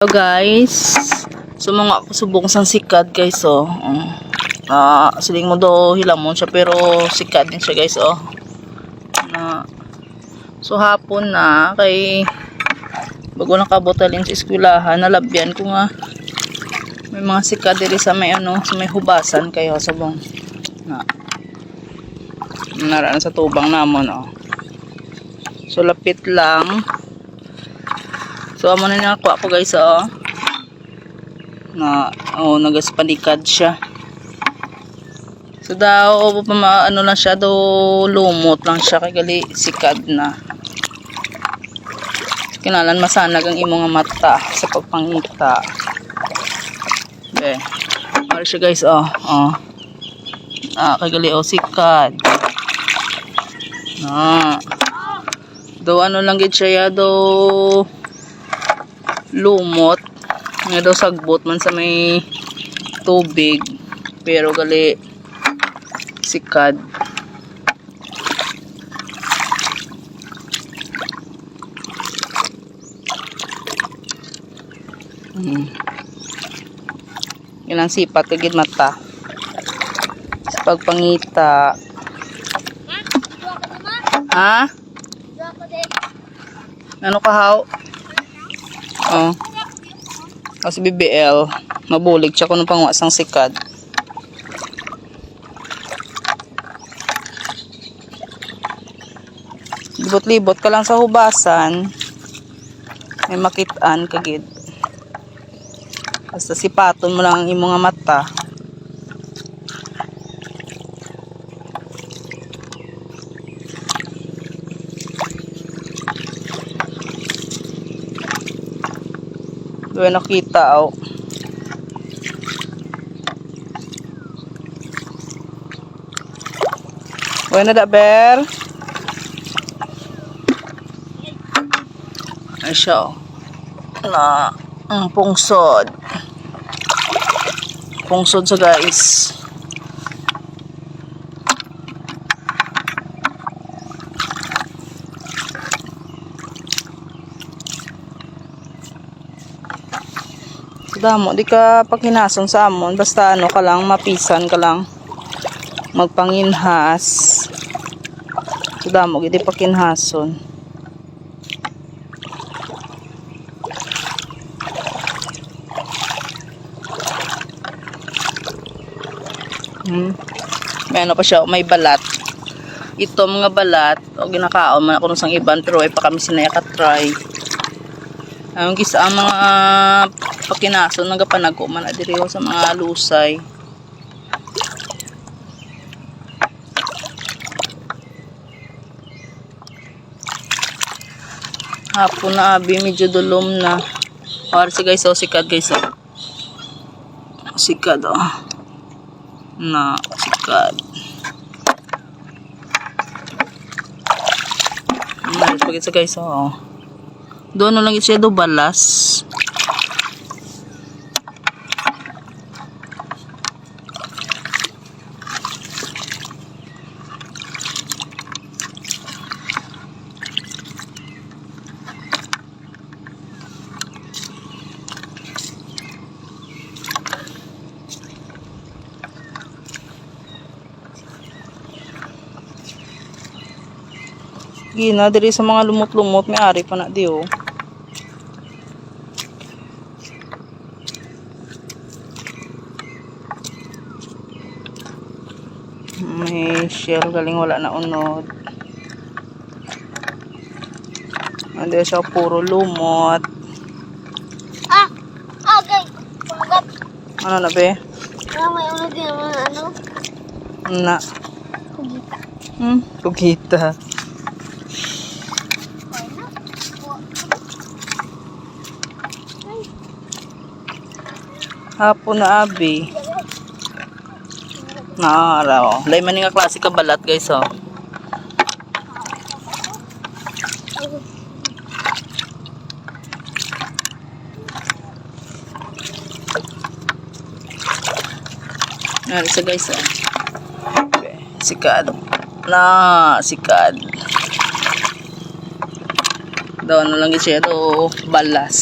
So guys, sumanga ako subong sang sikad guys oh. Siling mo do hilamon siya pero sikad din siya guys oh. So hapon na kay bago nakabotalin sa eskwelahan, nalabyan ko nga may mga sikad diri sa may sa may hubasan kayo sabong naraan sa tubang namon oh. So lapit lang. So amo na niya ako guys oh. Nagaspanikad siya. So daw lang siya daw lumot lang siya kay gali sikad na. Kinalan masanag ang imong mata sa pagpangita. Ano siya guys oh. Kay gali sikad. Do lang gid siya do lumot nga daw sagbot man sa may tubig pero gali sikad. Ilang sipat kagid mata sa pagpangita. Ha? Ano ka haw? Kasi BBL mabulig siya kung pangwasang sikad. Libot-libot ka lang sa hubasan may makitaan kagid. Basta sipaton mo lang ang imong mata. Doon nakita oh. Bueno da ber. Ay siya oh. Pungsod. Pungsod sa guys. Damo di ka pakinason sa amon basta ka lang mapisan ka lang magpanginhas. Damo gid pakinhason. May pa siya may balat. Ito mga balat o ginakaon man ako sang iban pero ay pa kami sinaya ka try. Ang gisa ang mga pakinason nagapanago man adiri sa mga lusay. Hapon na abi medyo dulom na. Or si guys oh sikad guys oh. Sikad oh. Sikad. Pagit sa guys oh. Doon lang siya do balas. Gina diri sa mga lumot-lumot may ari pa na di oh. May shell galing wala na unod. Ando siya puro lumot. Okay. Ano na be? May unod din ano? Na. Kugita. Hapon na abi. Araw. Lay man nga klase ka balat guys oh. Isa guys oh. Sikad. Sikad. Daw lang siya do balas.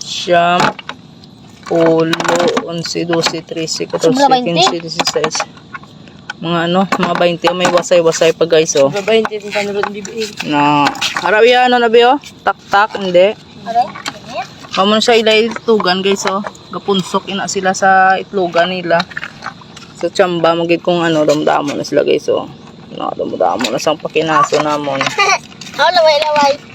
siyam, 10, 11, 12, 13, 14, Sobra 20? 15, 16. Mga ano, mga 20. May wasay-wasay pa guys, oh. Sobra 20 itong panulod ng BBA. Na, harap yan, ano na ba, oh? Tak-tak, hindi. Aray? Kamon siya ilay itlogan guys, oh. Gapunsok ina sila sa itlogan nila. Sa tsamba, magiging kung ano, damdamo na sila guys, oh. No, damdamo na sang pakinaso namon. Oh, laway-laway.